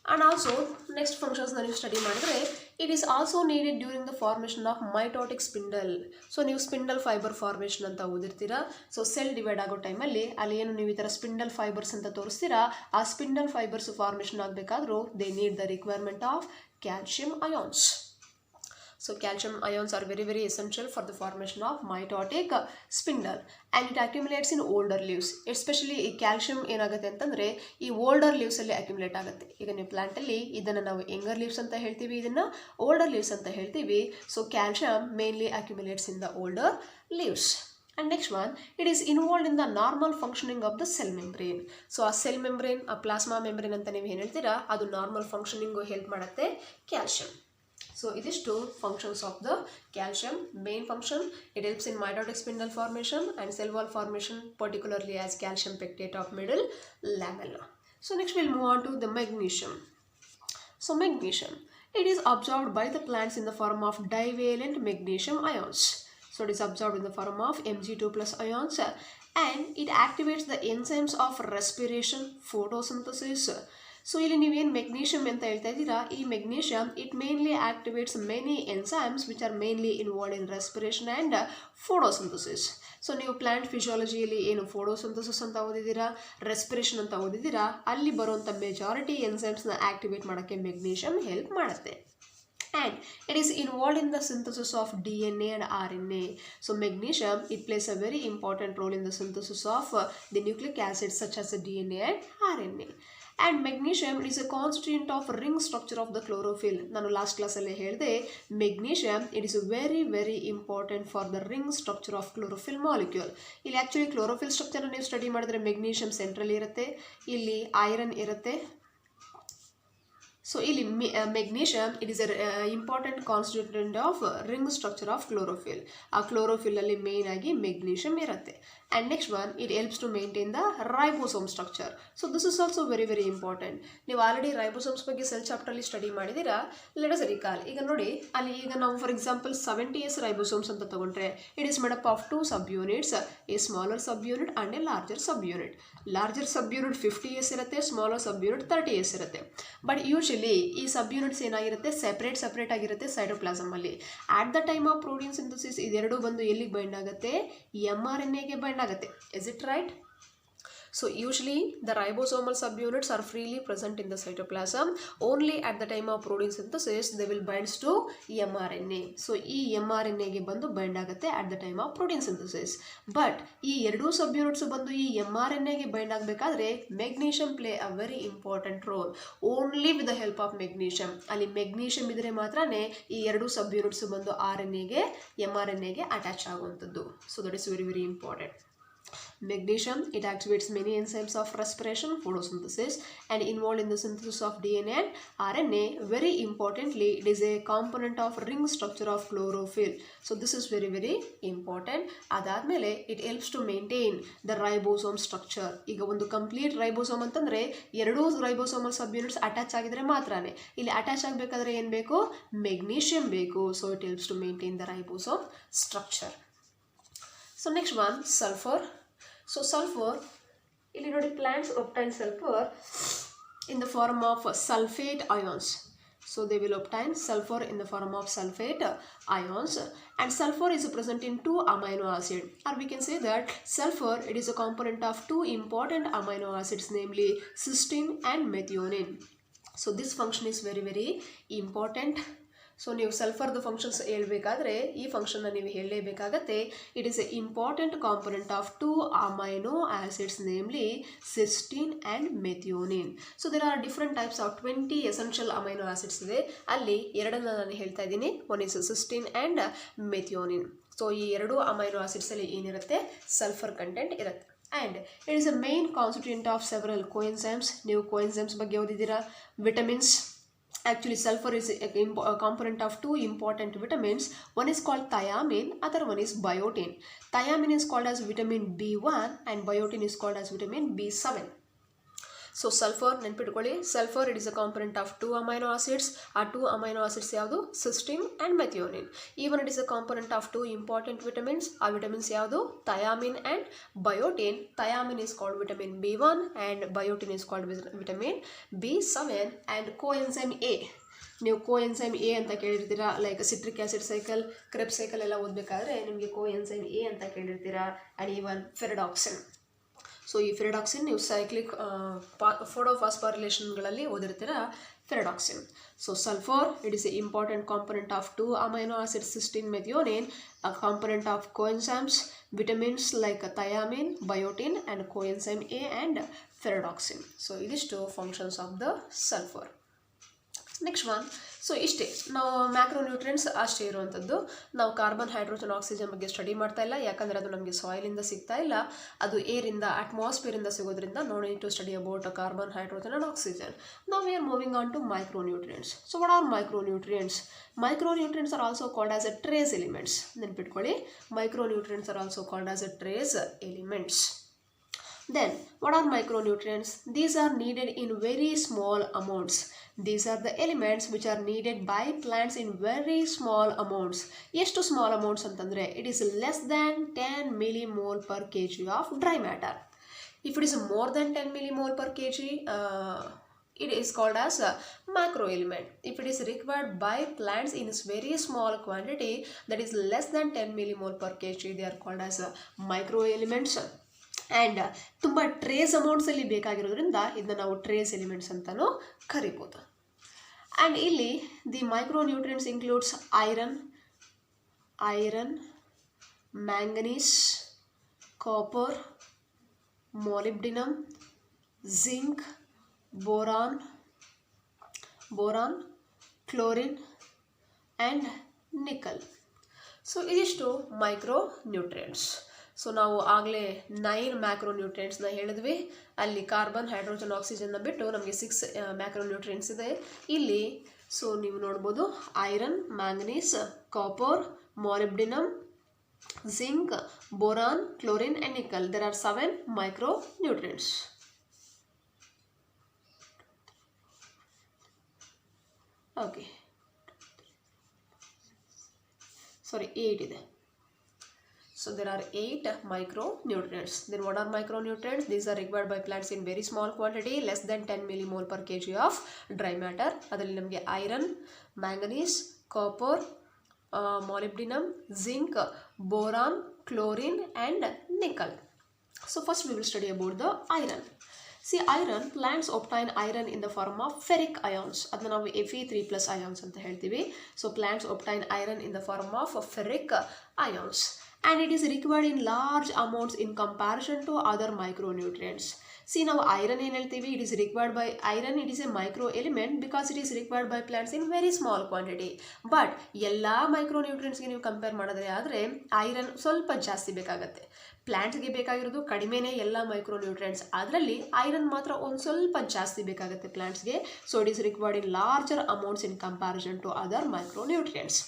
And also next functions that you study ಮಾಡಿದ್ರೆ it is also needed during the formation of mitotic spindle. So ನೀವು spindle fibre formation ಅಂತ ಓದಿರ್ತೀರಾ. So cell divide ಆಗೋ ಟೈಮಲ್ಲಿ ಅಲ್ಲಿ ಏನು ನೀವು ಈ ಥರ ಸ್ಪಿಂಡಲ್ ಫೈಬರ್ಸ್ ಅಂತ ತೋರಿಸ್ತೀರಾ, ಆ ಸ್ಪಿಂಡಲ್ ಫೈಬರ್ಸ್ ಫಾರ್ಮೇಷನ್ ಆಗಬೇಕಾದ್ರೂ they need the requirement of calcium ions. So calcium ions are very very essential for the formation of mitotic spindle and it accumulates in older leaves. Especially ಈ calcium ಏನಾಗುತ್ತೆ ಅಂತಂದರೆ ಈ older ಲೀವ್ಸಲ್ಲಿ accumulate ಆಗುತ್ತೆ. ಈಗ ನೀವು ಪ್ಲಾಂಟಲ್ಲಿ ಇದನ್ನು ನಾವು ಯಂಗರ್ ಲೀವ್ಸ್ ಅಂತ ಹೇಳ್ತೀವಿ, ಇದನ್ನು ಓಲ್ಡರ್ ಲೀವ್ಸ್ ಅಂತ ಹೇಳ್ತೀವಿ. So calcium mainly accumulates in the older leaves. And next one, it is involved in the normal functioning of the cell membrane. So ಆ ಸೆಲ್ ಮೆಂಬ್ರೇನ್, ಆ ಪ್ಲಾಸ್ಮಾ ಮೆಂಬ್ರೇನ್ ಅಂತ ನೀವು ಏನು ಹೇಳ್ತೀರಾ, ಅದು ನಾರ್ಮಲ್ ಫಂಕ್ಷನಿಂಗು ಹೆಲ್ಪ್ ಮಾಡುತ್ತೆ calcium. So it is two functions of the calcium. Main function, it helps in mitotic spindle formation and cell wall formation, particularly as calcium pectate of middle lamella. So next we'll move on to the magnesium. So magnesium, it is absorbed by the plants in the form of divalent magnesium ions. So it is absorbed in the form of Mg2+ ions and it activates the enzymes of respiration, photosynthesis, so ಇಲ್ಲಿ ನೀವೇನು magnesium ಅಂತ ಹೇಳ್ತಾ ಇದ್ದೀರಾ, ಈ magnesium it mainly activates many enzymes which are mainly involve in respiration and photosynthesis. So ನೀವು plant ಫಿಸಿಯಾಲಜಿಯಲ್ಲಿ ಏನು photosynthesis ಅಂತ ಓದಿದ್ದೀರಾ, respiration ಅಂತ ಓದಿದ್ದೀರಾ, ಅಲ್ಲಿ ಬರುವಂಥ ಮೆಜಾರಿಟಿ ಎನ್ಸೈಮ್ಸ್ನ ಆಕ್ಟಿವೇಟ್ ಮಾಡೋಕ್ಕೆ ಮೆಗ್ನೀಷಿಯಮ್ ಹೆಲ್ಪ್ ಮಾಡುತ್ತೆ. And it is involved in the synthesis of DNA and RNA. So magnesium, it plays a very important role in the synthesis of the nucleic acids such as the DNA and RNA. And magnesium is a constituent of ring structure of the chlorophyll. ನಾನು last ಕ್ಲಾಸಲ್ಲಿ ಹೇಳಿದೆ, magnesium it is very important for the ring structure of chlorophyll molecule. ಇಲ್ಲಿ actually chlorophyll ಸ್ಟ್ರಕ್ಚರ್ನ ನೀವು study ಮಾಡಿದ್ರೆ magnesium central ಇರುತ್ತೆ, ಇಲ್ಲಿ iron ಇರುತ್ತೆ. ಸೊ ಇಲ್ಲಿ magnesium it is a important constituent of ring structure of chlorophyll. ಆ ಕ್ಲೋರೋಫಿಲ್ಲಲ್ಲಿ ಮೇನ್ ಆಗಿ ಮೆಗ್ನೀಷಿಯಮ್ ಇರುತ್ತೆ. And next one, it helps to maintain the ribosome structure. So this is also very important. ನೀವು already ribosomes ಬಗ್ಗೆ cell ಚಾಪ್ಟರ್ಲಿ study ಮಾಡಿದ್ದೀರಾ. Let us recall. ಈಗ ನೋಡಿ, ಅಲ್ಲಿ ಈಗ ನಾವು ಫಾರ್ ಎಕ್ಸಾಂಪಲ್ 70S ರೈಬೋಸೋಮ್ಸ್ ಅಂತ ತಗೊಂಡ್ರೆ it is made up of 2 sub units, A smaller sub unit and A larger sub unit. Larger sub unit 50S ಇರುತ್ತೆ, ಸ್ಮಾಲರ್ ಸಬ್ ಯೂನಿಟ್ 30S ಇರುತ್ತೆ. ಬಟ್ ಯೂಶಲಿ ಈ ಸಬ್ ಯೂನಿಟ್ಸ್ ಏನಾಗಿರುತ್ತೆ, ಸೆಪ್ರೇಟ್ ಆಗಿರುತ್ತೆ ಸೈಟೋಪ್ಲಾಸಮಲ್ಲಿ. At the time of protein synthesis ಇದೆರಡು ಬಂದು ಎಲ್ಲಿಗೆ bind ಆಗುತ್ತೆ, mRNAಗೆ ಬೈಂಡ್ ಆಗುತ್ತೆ. Is it right? So usually the ribosomal subunits are freely present in the cytoplasm. Only at the time of protein synthesis they will bind to mRNA. So ಈ mRNA ಗೆ ಬಂದು bind ಆಗುತ್ತೆ at the time of protein synthesis. But ಈ ಎರಡೂ subunits ಬಂದು ಈ mRNA ಗೆ bind ಆಗಬೇಕಾದ್ರೆ magnesium play a very important role. Only with the help of magnesium. ಅಲ್ಲಿ magnesium ಇದ್ರೆ ಮಾತ್ರನೇ ಈ ಎರಡೂ subunits ಬಂದು RNA ಗೆ mRNA ಗೆ ಅಟ್ಯಾಚ್ ಆಗುವಂಥದ್ದು. So that is very important. Magnesium, it activates many enzymes of respiration, photosynthesis, and involved in the synthesis of DNA and RNA. Very importantly, it is a component of ring structure of chlorophyll. So this is very important. Adadmele, it helps to maintain the ribosome structure. ಈಗ ಒಂದು complete ribosome ಅಂತಂದ್ರೆ ಎರಡೂ ribosomal ಸಬ್ units attach ಆಗಿದ್ರೆ ಮಾತ್ರನೇ. ಇಲ್ಲಿ attach ಆಗಬೇಕಾದ್ರೆ ಏನು ಬೇಕು, ಮೆಗ್ನೀಷಿಯಂ ಬೇಕು. So it helps to maintain the ribosome structure. So next one, sulphur. So sulfur, ಇಲ್ಲಿ ನೋಡಿ, plants obtain sulfur in the form of sulfate ions. So they will obtain sulfur in the form of sulfate ions, and sulfur is present in 2 amino acids, or we can say that sulfur it is a component of 2 important amino acids, namely cysteine and methionine. So this function is very important. So ನೀವು ಸಲ್ಫರ್ದು functions ಹೇಳ್ಬೇಕಾದ್ರೆ ಈ ಫಂಕ್ಷನ್ನ ನೀವು ಹೇಳಲೇಬೇಕಾಗತ್ತೆ. It is a important component of 2 amino acids, namely cysteine and methionine. So there are different types of 20 essential amino acids ಇದೆ. ಅಲ್ಲಿ ಎರಡನ್ನ ನಾನು ಹೇಳ್ತಾ ಇದ್ದೀನಿ. One is cysteine and methionine. So ಈ ಎರಡು ಅಮೈನೋ ಆಸಿಡ್ಸಲ್ಲಿ ಏನಿರುತ್ತೆ, ಸಲ್ಫರ್ ಕಂಟೆಂಟ್ ಇರುತ್ತೆ. And it is a main constituent of several coenzymes. ನೀವು ಕೋಎನ್ಸೈಮ್ಸ್ ಬಗ್ಗೆ ಓದಿದ್ದೀರಾ. Vitamins, actually sulfur is a component of 2 important vitamins. One is called thiamine, other one is biotin. Thiamine is called as vitamin B1 and biotin is called as vitamin B7. So sulfur ನೆನ್ಪಿಟ್ಕೊಳ್ಳಿ, sulfur it is a component of 2 amino acids. ಆ 2 amino acids ಯಾವುದು, cysteine and methionine. Even it is a component of 2 important vitamins. ಆ vitamins ಯಾವುದು, thiamine and biotin. Thiamine is called vitamin B1 and biotin is called vitamin B7. and coenzyme A, ನೀವು coenzyme A ಅಂತ ಕೇಳಿರ್ತೀರಾ. Like citric acid cycle, Krebs cycle ಎಲ್ಲ ಓದಬೇಕಾದ್ರೆ ನಿಮಗೆ coenzyme A ಅಂತ ಕೇಳಿರ್ತೀರಾ. And even ferredoxin. ಸೊ ಈ ferredoxin ನೀವು ಸೈಕ್ಲಿಕ್ ಫೋಟೋಫಾಸ್ಫಾರಿಲೇಷನ್ಗಳಲ್ಲಿ ಓದಿರ್ತೀರಾ, ferredoxin. So sulphur it is a important component of 2 amino acid, cysteine, methionine, a component of coenzymes, vitamins like thiamine, biotin and coenzyme A and ferredoxin. So ಇದಿಷ್ಟು functions of the sulfur. Next one, so ಇಷ್ಟೇ ನಾವು macronutrients ಅಷ್ಟೇ ಇರುವಂಥದ್ದು. ನಾವು carbon, hydrogen, oxygen ಬಗ್ಗೆ study ಮಾಡ್ತಾ ಇಲ್ಲ, ಯಾಕಂದರೆ ಅದು ನಮಗೆ ಸಾಯಿಲಿಂದ ಸಿಗ್ತಾ ಇಲ್ಲ, ಅದು ಏರಿಂದ, ಅಟ್ಮಾಸ್ಫಿಯರಿಂದ ಸಿಗೋದ್ರಿಂದ. No need to study about carbon, hydrogen and oxygen. ನಾವು we are moving on to micronutrients. So what are micronutrients? Micronutrients are also called as a trace elements. ನೆನ್ಪಿಟ್ಕೊಳ್ಳಿ, micronutrients are also called as a trace elements. Then what are micronutrients? These are needed in very small amounts. These are the elements which are needed by plants in very small amounts. ಎಷ್ಟು small amounts ಅಂತಂದರೆ it is less than 10 millimole per kg of dry matter. If it is more than 10 millimole per kg, it is called as a macro element. If it is required by plants in very small quantity, that is less than 10 millimole per kg, they are called as micro elements. And ತುಂಬ trace ಅಮೌಂಟ್ಸಲ್ಲಿ ಬೇಕಾಗಿರೋದ್ರಿಂದ ಇದನ್ನ ನಾವು trace elements ಅಂತಲೂ ಕರಿಬೋದು. And ಇಲ್ಲಿ the micro nutrients includes iron, manganese, copper, molybdenum, zinc, boron, chlorine and nickel. So ಇದಿಷ್ಟು micro nutrients. So ನಾವು ಆಗಲೇ 9 macro ನ್ಯೂಟ್ರಿಯೆಂಟ್ಸ್ನ ಹೇಳಿದ್ವಿ. ಅಲ್ಲಿ ಕಾರ್ಬನ್, ಹೈಡ್ರೋಜನ್, ಆಕ್ಸಿಜನ್ನ ಬಿಟ್ಟು ನಮಗೆ 6 ಮ್ಯಾಕ್ರೋ ನ್ಯೂಟ್ರಿಯೆಂಟ್ಸ್ ಇದೆ ಇಲ್ಲಿ. ಸೊ ನೀವು ನೋಡ್ಬೋದು iron, manganese, copper, molybdenum, zinc, boron, chlorine and nickel. There are 7 micronutrients. Okay. Sorry, 8 ಇದೆ. So there are 8 micronutrients. Then what are micronutrients? These are required by plants in very small quantity, less than 10 millimole per kg of dry matter. ಅದರಲ್ಲಿ ನಮಗೆ iron, manganese, copper, molybdenum, zinc, boron, chlorine and nickel. So first we will study about the iron. See, iron, plants obtain iron in the form of ferric ions. ಅದನ್ನ ನಾವು Fe3+ ions ಅಂತ ಹೇಳ್ತೀವಿ. So plants obtain iron in the form of ferric ions. And it is required in large amounts in comparison to other micronutrients. See, now iron ಏನು ಹೇಳ್ತೀವಿ, it is required by iron, it is a micro element because it is required by plants in very small quantity. But ಎಲ್ಲ ಮೈಕ್ರೋನ್ಯೂಟ್ರಿಯೆಂಟ್ಸ್ಗೆ ನೀವು compare ಮಾಡಿದ್ರೆ ಆದರೆ iron ಸ್ವಲ್ಪ ಜಾಸ್ತಿ ಬೇಕಾಗುತ್ತೆ. ಪ್ಲ್ಯಾಂಟ್ಸ್ಗೆ ಬೇಕಾಗಿರೋದು ಕಡಿಮೆನೇ ಎಲ್ಲ ಮೈಕ್ರೋನ್ಯೂಟ್ರಿಯೆಂಟ್ಸ್, ಅದರಲ್ಲಿ ಐರನ್ ಮಾತ್ರ ಒಂದು ಸ್ವಲ್ಪ ಜಾಸ್ತಿ ಬೇಕಾಗುತ್ತೆ ಪ್ಲ್ಯಾಂಟ್ಸ್ಗೆ. So it is required in larger amounts in comparison to other micronutrients.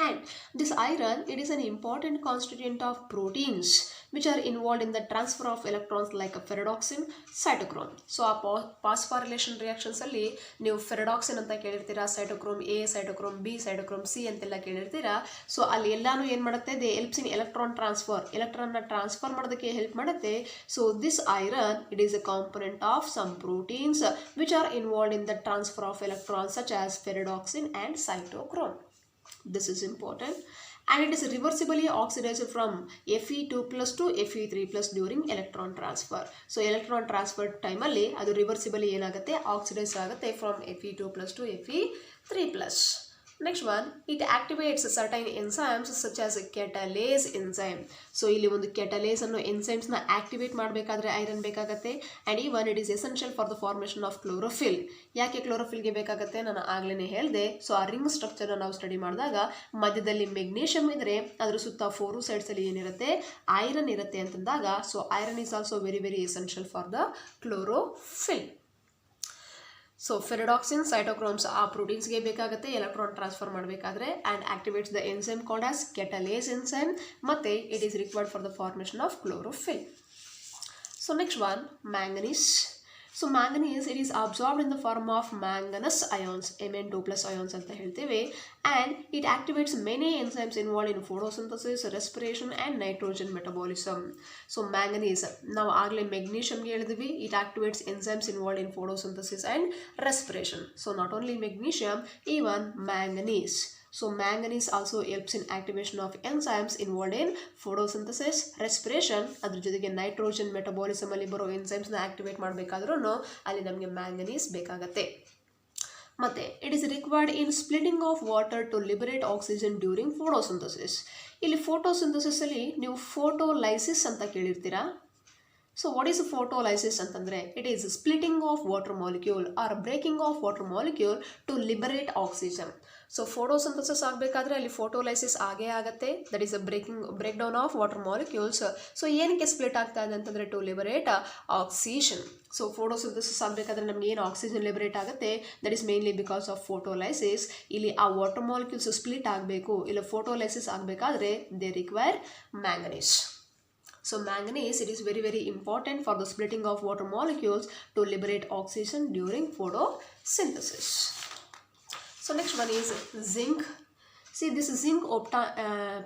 And this iron, it is an important constituent of proteins which are involved in the transfer of electrons like a ferredoxin, cytochrome. So ಆ phosphorylation reactions ಅಲ್ಲಿ ನೀವು ferredoxin ಅಂತ ಕೇಳಿರ್ತೀರಾ, cytochrome A, cytochrome B, cytochrome C ಅಂತೆಲ್ಲ ಕೇಳಿರ್ತೀರಾ. So ಅಲ್ಲಿ ಎಲ್ಲಾನು ಏನು ಮಾಡುತ್ತೆ, they helps in electron transfer, ಎಲೆಕ್ಟ್ರಾನ್ನ ಟ್ರಾನ್ಸ್ಫರ್ ಮಾಡೋದಕ್ಕೆ ಹೆಲ್ಪ್ ಮಾಡುತ್ತೆ. So this iron, it is a component of some proteins which are involved in the transfer of electrons such as ferredoxin and cytochrome. This is important, and it is reversibly oxidized from Fe2+ to Fe3+ during electron transfer. So electron transfer time alli adu reversibly ಏನಾಗುತ್ತೆ, oxidise ಆಗುತ್ತೆ from Fe2+ to Fe3+. Next one, it activates certain enzymes such as catalase enzyme. So ಇಲ್ಲಿ ಒಂದು catalase ಅನ್ನೋ enzymes ನ activate ಮಾಡಬೇಕಾದ್ರೆ iron ಬೇಕಾಗುತ್ತೆ. and even it is essential for the formation of chlorophyll. ಯಾಕೆ ಕ್ಲೋರೋಫಿಲ್ಗೆ ಬೇಕಾಗುತ್ತೆ ನಾನು ಆಗ್ಲೇ ಹೇಳಿದೆ. ಸೊ ಆ ರಿಂಗ್ ಸ್ಟ್ರಕ್ಚರ್ನ ನಾವು ಸ್ಟಡಿ ಮಾಡಿದಾಗ ಮಧ್ಯದಲ್ಲಿ ಮೆಗ್ನೀಷಿಯಂ ಇದ್ರೆ ಅದ್ರ ಸುತ್ತ 4 ಸೈಡ್ಸ್ ಅಲ್ಲಿ ಏನಿರುತ್ತೆ, ಐರನ್ ಇರುತ್ತೆ ಅಂತಂದಾಗ, so iron is also very very essential for the chlorophyll. So ferredoxin, cytochromes ಆ ಪ್ರೋಟೀನ್ಸ್ಗೆ ಬೇಕಾಗುತ್ತೆ ಎಲೆಕ್ಟ್ರಾನ್ ಟ್ರಾನ್ಸ್ಫರ್ ಮಾಡಬೇಕಾದ್ರೆ, and activates the enzyme called as catalase enzyme, ಮತ್ತು it is required for the formation of chlorophyll. So next one, manganese. So manganese, it is absorbed in the form of manganous ions, Mn2+ ions ಅಂತ ಹೇಳ್ತೀವಿ. And it activates many enzymes involve in photosynthesis, respiration and nitrogen metabolism. So manganese ನಾವು ಆಗಲೇ ಮೆಗ್ನೀಷಿಯಮ್ಗೆ ಹೇಳಿದ್ವಿ, it activates enzymes involve in photosynthesis and respiration. So not only magnesium, even manganese. So manganese also helps in activation of enzymes involved in photosynthesis, respiration. ಅದ್ರ ಜೊತೆಗೆ nitrogen metabolism ಅಲ್ಲಿ ಬರೋ enzymes ನ activate ಮಾಡಬೇಕಾದ್ರೂ ಅಲ್ಲಿ ನಮಗೆ ಮ್ಯಾಂಗನೀಸ್ ಬೇಕಾಗತ್ತೆ. ಮತ್ತೆ it is required in splitting of water to liberate oxygen during photosynthesis. ಇಲ್ಲಿ ಫೋಟೋಸಿಂಥಸಿಸ್ ಅಲ್ಲಿ ನೀವು ಫೋಟೋಲೈಸಿಸ್ ಅಂತ ಕೇಳಿರ್ತೀರಾ. ಸೊ ವಾಟ್ ಈಸ್ ಫೋಟೋಲೈಸಿಸ್ ಅಂತಂದರೆ, it is splitting of water molecule or breaking of water molecule to liberate oxygen. So photosynthesis ಆಗಬೇಕಾದ್ರೆ ಅಲ್ಲಿ photolysis ಆಗೇ ಆಗುತ್ತೆ, that is a break down of water molecules. So ಏನಕ್ಕೆ split ಆಗ್ತಾ ಇದೆ ಅಂತಂದರೆ to liberate oxygen. So photosynthesis ಆಗಬೇಕಾದ್ರೆ ನಮ್ಗೆ ಏನು ಆಕ್ಸಿಜನ್ ಲಿಬರೇಟ್ ಆಗುತ್ತೆ, that is mainly because of photolysis. ಇಲ್ಲಿ ಆ ವಾಟರ್ ಮಾಲಿಕ್ಯೂಲ್ಸ್ ಸ್ಪ್ಲಿಟ್ ಆಗಬೇಕು, ಇಲ್ಲ ಫೋಟೋಲೈಸಿಸ್ ಆಗಬೇಕಾದ್ರೆ they require manganese. So manganese, it is very very important for the splitting of water molecules to liberate oxygen during photosynthesis. So next one is zinc. See, this zinc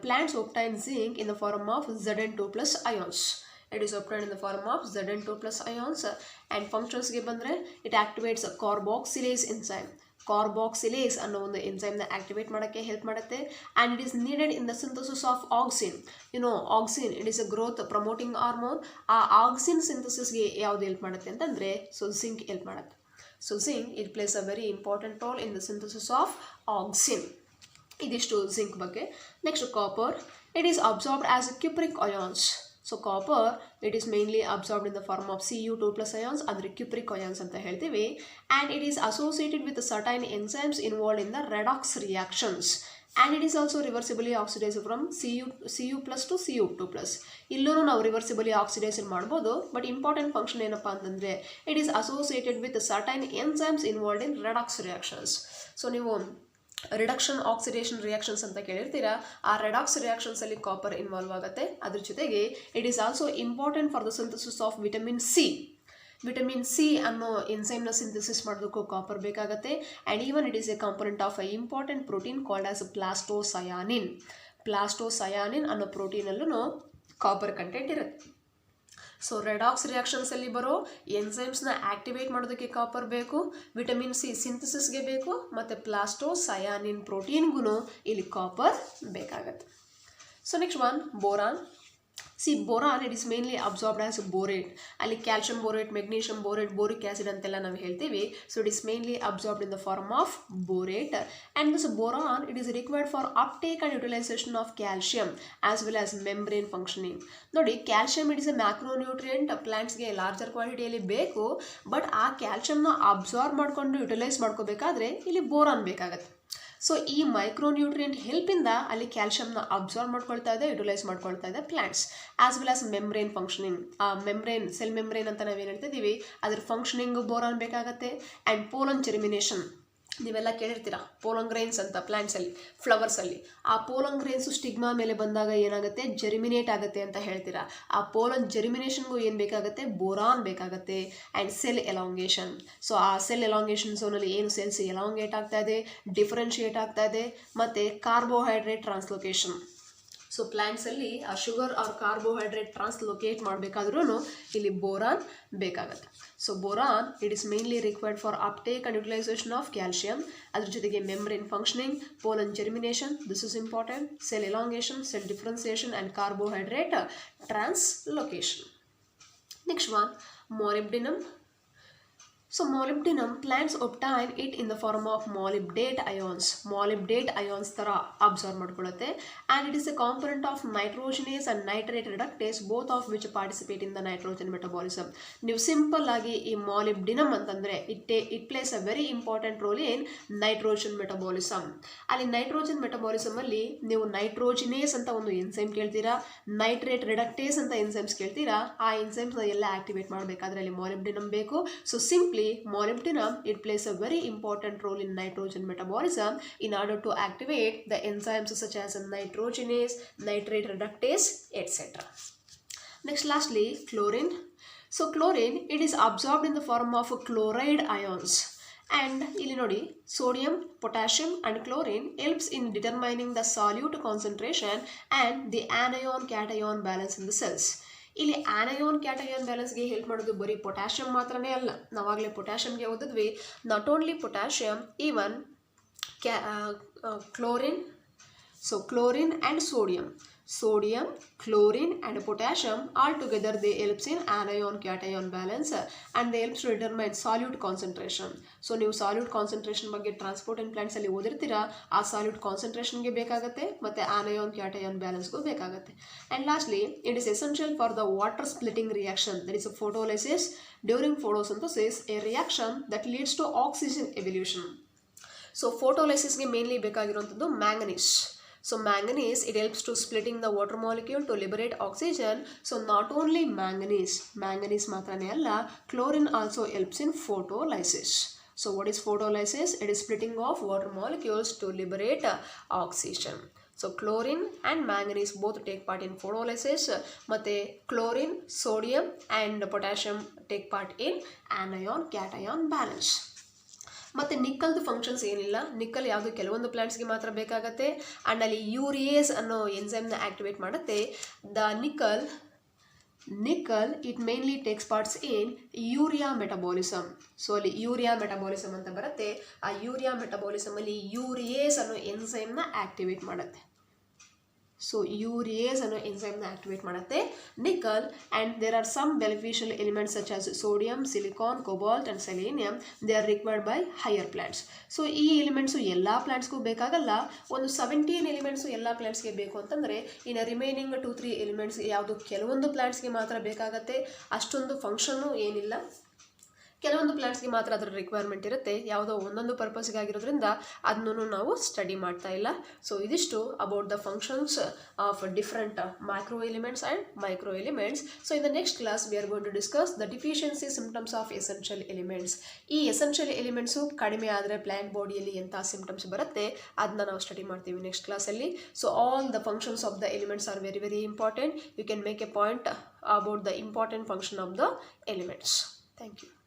plants obtain zinc in the form of Zn2+ ions. It is obtained in the form of Zn2 plus ions. And functions ಗೆ ಬಂದರೆ it activates a carboxylase enzyme. Carboxylase ಅನ್ನೋ ಒಂದು ಎಂಜೈಮ್ನ activate ಮಾಡೋಕ್ಕೆ help ಮಾಡುತ್ತೆ and it is needed in the synthesis of auxin. Auxin it is a growth promoting hormone. ಆ auxin ಸಿಂಥಸಿಸ್ಗೆ ಯಾವುದು ಹೆಲ್ಪ್ ಮಾಡುತ್ತೆ ಅಂತಂದರೆ ಜಿಂಕ್ ಹೆಲ್ಪ್ ಮಾಡುತ್ತೆ. Zinc it plays a very important role in the synthesis of auxin. ಇದಿಷ್ಟು zinc ಬಗ್ಗೆ. Next copper, it is absorbed as cupric ions. So copper it is mainly absorbed in the form of Cu2 plus ions, ಅಂದರೆ cupric ions ಅಂತ ಹೇಳ್ತೀವಿ. And it is associated with certain enzymes involved in the redox reactions. And it is also reversibly oxidise from Cu plus to Cu2 plus. ಇಲ್ಲೂ ನಾವು reversibly ಆಕ್ಸಿಡೈಸನ್ ಮಾಡ್ಬೋದು. But important function ಏನಪ್ಪ ಅಂತಂದರೆ it is associated with certain enzymes involved in redox reactions. So ನೀವು reduction oxidation reactions ಅಂತ ಕೇಳಿರ್ತೀರಾ, ಆ redox ರಿಯಾಕ್ಷನ್ಸಲ್ಲಿ copper involve ಆಗುತ್ತೆ. ಅದ್ರ ಜೊತೆಗೆ it is also important for the synthesis of vitamin C. Vitamin C ಅನ್ನೋ ಎನ್ಸೈಮ್ನ ಸಿಂಥಸಿಸ್ ಮಾಡೋದಕ್ಕೂ ಕಾಪರ್ ಬೇಕಾಗುತ್ತೆ. And even it is a component of a important protein called as plastocyanin. Plastocyanin ಅನ್ನೋ ಪ್ರೋಟೀನಲ್ಲೂ copper content ಇರುತ್ತೆ. ಸೊ ರೆಡಾಕ್ಸ್ ರಿಯಾಕ್ಷನ್ಸಲ್ಲಿ ಬರೋ ಎನ್ಸೈಮ್ಸ್ನ ಆ್ಯಕ್ಟಿವೇಟ್ ಮಾಡೋದಕ್ಕೆ ಕಾಪರ್ ಬೇಕು, ವಿಟಮಿನ್ ಸಿ ಸಿಂಥಸಿಸ್ಗೆ ಬೇಕು, ಮತ್ತು ಪ್ಲಾಸ್ಟೋಸಯಾನಿನ್ ಪ್ರೋಟೀನ್ಗೂ ಇಲ್ಲಿ ಕಾಪರ್ ಬೇಕಾಗತ್ತೆ. So next one boron. Boron it is mainly absorbed as ಬೋರೇಟ್. ಅಲ್ಲಿ calcium borate, magnesium borate, boric acid ಅಂತೆಲ್ಲ ನಾವು ಹೇಳ್ತೀವಿ. So it is mainly absorbed in the form of borate. And this boron it is required for uptake and utilisation of calcium as well as membrane functioning. ನೋಡಿ, calcium it is a macronutrient, ಪ್ಲಾಂಟ್ಸ್ಗೆ larger ಕ್ವಾಂಟಿಟಿಯಲ್ಲಿ ಬೇಕು. But ಆ ಕ್ಯಾಲ್ಶಿಯಂನ absorb ಮಾಡಿಕೊಂಡು utilise ಮಾಡ್ಕೋಬೇಕಾದ್ರೆ ಇಲ್ಲಿ boron ಬೇಕಾಗತ್ತೆ. So ಈ micronutrient ಹೆಲ್ಪಿಂದ ಅಲ್ಲಿ ಕ್ಯಾಲ್ಶಿಯಂನ ಅಬ್ಸಾರ್ಬ್ ಮಾಡ್ಕೊಳ್ತಾ ಇದೆ, ಯುಟಿಲೈಸ್ ಮಾಡ್ಕೊಳ್ತಾ ಇದೆ plants. As well as membrane functioning. ಆ ಮೆಂಬ್ರೇನ್, ಸೆಲ್ ಮೆಂಬ್ರೇನ್ ಅಂತ ನಾವೇನು ಹೇಳ್ತಿದ್ದೀವಿ, ಅದ್ರ ಫಂಕ್ಷನಿಂಗ್ ಬೋರಾನ್ ಬೇಕಾಗತ್ತೆ. ಆ್ಯಂಡ್ ಪೋಲನ್ ಜೆರ್ಮಿನೇಷನ್ ನೀವೆಲ್ಲ ಕೇಳಿರ್ತೀರ, ಪೋಲನ್ ಗ್ರೈನ್ಸ್ ಅಂತ ಪ್ಲಾಂಟ್ಸಲ್ಲಿ, ಫ್ಲವರ್ಸಲ್ಲಿ. ಆ ಪೋಲನ್ ಗ್ರೈನ್ಸು ಸ್ಟಿಗ್ಮಾ ಮೇಲೆ ಬಂದಾಗ ಏನಾಗುತ್ತೆ, ಜೆರ್ಮಿನೇಟ್ ಆಗುತ್ತೆ ಅಂತ ಹೇಳ್ತೀರಾ. ಆ ಪೋಲನ್ ಜೆರ್ಮಿನೇಷನ್ಗೂ ಏನು ಬೇಕಾಗುತ್ತೆ, ಬೋರಾನ್ ಬೇಕಾಗುತ್ತೆ. And sell elongation. ಸೊ ಆ ಸೆಲ್ ಎಲಾಂಗೇಷನ್ ಝೋನಲ್ಲಿ ಏನು ಸೆಲ್ಸ್ ಎಲಾಂಗೇಟ್ ಆಗ್ತಾ ಇದೆ, ಡಿಫ್ರೆನ್ಷಿಯೇಟ್ ಆಗ್ತಾ ಇದೆ, ಮತ್ತು ಕಾರ್ಬೋಹೈಡ್ರೇಟ್ ಟ್ರಾನ್ಸ್ಲೊಕೇಶನ್. ಸೊ ಪ್ಲಾಂಟ್ಸಲ್ಲಿ ಆ ಶುಗರ್ ಆರ್ ಕಾರ್ಬೋಹೈಡ್ರೇಟ್ ಟ್ರಾನ್ಸ್ಲೊಕೇಟ್ ಮಾಡಬೇಕಾದ್ರೂ ಇಲ್ಲಿ ಬೋರಾನ್ ಬೇಕಾಗುತ್ತೆ. So boron it is mainly required for uptake and utilisation of calcium. ಅದ್ರ ಜೊತೆಗೆ membrane functioning, pollen germination, this is important, cell elongation, cell differentiation and carbohydrate translocation. Next one molybdenum. So molybdenum plants obtain it in the form of molybdate ions. Molybdate ions ತರ absorb ಮಾಡ್ಕೊಳ್ಳುತ್ತೆ. And it is a component of nitrogenase and nitrate reductase, both of which participate in the nitrogen metabolism. ನೀವು simple ಆಗಿ ಈ molybdenum ಅಂತಂದ್ರೆ it plays a very important role in nitrogen metabolism. ಅಲ್ಲಿ nitrogen metabolism ಅಲ್ಲಿ ನೀವು nitrogenase ಅಂತ ಒಂದು enzyme ಕೇಳ್ತೀರಾ, ನೈಟ್ರೇಟ್ ರಿಡಕ್ಟೇಸ್ ಅಂತ ಎನ್ಸೈಮ್ಸ್ ಕೇಳ್ತೀರಾ. ಆ ಎನ್ಸೈಮ್ಸ್ನ ಎಲ್ಲ ಆಕ್ಟಿವೇಟ್ ಮಾಡಬೇಕಾದ್ರೆ ಅಲ್ಲಿ molybdenum ಬೇಕು. So simply molybdenum it plays a very important role in nitrogen metabolism in order to activate the enzymes such as nitrogenase, nitrate reductase, etc. Next, lastly, chlorine. So chlorine it is absorbed in the form of chloride ions. And ಇಲ್ಲಿ ನೋಡಿ, sodium, potassium and chlorine helps in determining the solute concentration and the anion cation balance in the cells. ಇಲ್ಲಿ ಆನಯೋನ್ ಕ್ಯಾಟಯೋನ್ ಬ್ಯಾಲೆನ್ಸ್ಗೆ help ಮಾಡೋದು ಬರೀ potassium ಮಾತ್ರನೇ ಅಲ್ಲ. ನಾವಾಗಲೇ ಪೊಟ್ಯಾಷಿಯಮ್ಗೆ ಓದಿದ್ವಿ. Not only potassium, even chlorine. So chlorine and sodium, chlorine and potassium all together they helps in anion cation balance and they helps to determine solute concentration. So ನೀವು solute concentration ಬಗ್ಗೆ transport and plants ಅಲ್ಲಿ ಓದಿರ್ತೀರಾ. ಆ solute concentration ಗೆ ಬೇಕಾಗುತ್ತೆ ಮತ್ತೆ anion cation balance ಗೂ ಬೇಕಾಗುತ್ತೆ. And lastly, it is essential for the water splitting reaction, that is a photolysis. During photosynthesis, a reaction that leads to oxygen evolution. So photolysis ಗೆ mainly ಬೇಕಾಗಿರುವಂಥದ್ದು manganese. So manganese it helps to splitting the water molecule to liberate oxygen. So not only manganese ಮಾತ್ರನೇ ಅಲ್ಲ, chlorine also helps in photolysis. So what is photolysis? It is splitting of water molecules to liberate oxygen. So chlorine and manganese both take part in photolysis. ಮತ್ತೆ chlorine, sodium and potassium take part in anion cation balance. ಮತ್ತು ನಿಕ್ಕಲ್ದು functions ಏನಿಲ್ಲ. Nickel ಯಾವುದು ಕೆಲವೊಂದು ಪ್ಲಾಂಟ್ಸ್ಗೆ ಮಾತ್ರ ಬೇಕಾಗತ್ತೆ. And ಅಲ್ಲಿ ಯೂರಿಯೇಸ್ ಅನ್ನೋ ಎನ್ಸೈಮ್ನ activate ಮಾಡುತ್ತೆ. The nickel nickel it mainly takes parts in urea metabolism. So ಅಲ್ಲಿ ಯೂರಿಯಾ ಮೆಟಬಾಲಿಸಮ್ ಅಂತ ಬರುತ್ತೆ. ಆ ಯೂರಿಯಾ ಮೆಟಬಾಲಿಸಮ್ ಅಲ್ಲಿ ಯೂರಿಯೇಸ್ ಅನ್ನೋ ಎನ್ಸೈಮ್ನ ಆಕ್ಟಿವೇಟ್ ಮಾಡುತ್ತೆ. ಸೊ ಯೂರಿಯೇಸ್ ಅನ್ನೋ ಎನ್ಸೈಮ್ನ ಆಕ್ಟಿವೇಟ್ ಮಾಡುತ್ತೆ nickel. And there are some beneficial elements such as sodium, silicon, cobalt and selenium. They are required by higher plants. So ಈ ಎಲಿಮೆಂಟ್ಸು ಎಲ್ಲ ಪ್ಲಾಂಟ್ಸ್ಗೂ ಬೇಕಾಗಲ್ಲ. ಒಂದು 17 ಎಲಿಮೆಂಟ್ಸು ಎಲ್ಲ ಪ್ಲಾಂಟ್ಸ್ಗೆ ಬೇಕು ಅಂತಂದರೆ ಇನ್ನು ರಿಮೈನಿಂಗ್ 2-3 ಎಲಿಮೆಂಟ್ಸ್ ಯಾವುದು ಕೆಲವೊಂದು ಪ್ಲಾಂಟ್ಸ್ಗೆ ಮಾತ್ರ ಬೇಕಾಗತ್ತೆ. ಅಷ್ಟೊಂದು ಫಂಕ್ಷನ್ನು ಏನಿಲ್ಲ. ಕೆಲವೊಂದು ಪ್ಲಾಂಟ್ಸ್ಗೆ ಮಾತ್ರ ಅದರ ರಿಕ್ವೈರ್ಮೆಂಟ್ ಇರುತ್ತೆ. ಯಾವುದೋ ಒಂದೊಂದು ಪರ್ಪಸ್ಗಾಗಿರೋದ್ರಿಂದ ಅದನ್ನು ನಾವು ಸ್ಟಡಿ ಮಾಡ್ತಾ ಇಲ್ಲ. ಸೊ ಇದಿಷ್ಟು about the functions of different macro elements and micro elements. So in the next class we are going to discuss the deficiency symptoms of essential elements. ಈ ಎಸೆನ್ಷಿಯಲ್ ಎಲಿಮೆಂಟ್ಸು ಕಡಿಮೆ ಆದರೆ ಪ್ಲಾಂಟ್ ಬಾಡಿಯಲ್ಲಿ ಎಂಥ symptoms ಬರುತ್ತೆ ಅದನ್ನ ನಾವು study ಮಾಡ್ತೀವಿ next ಕ್ಲಾಸಲ್ಲಿ. So all the functions of the elements are very very important. You can make a point about the important function of the elements. Thank you.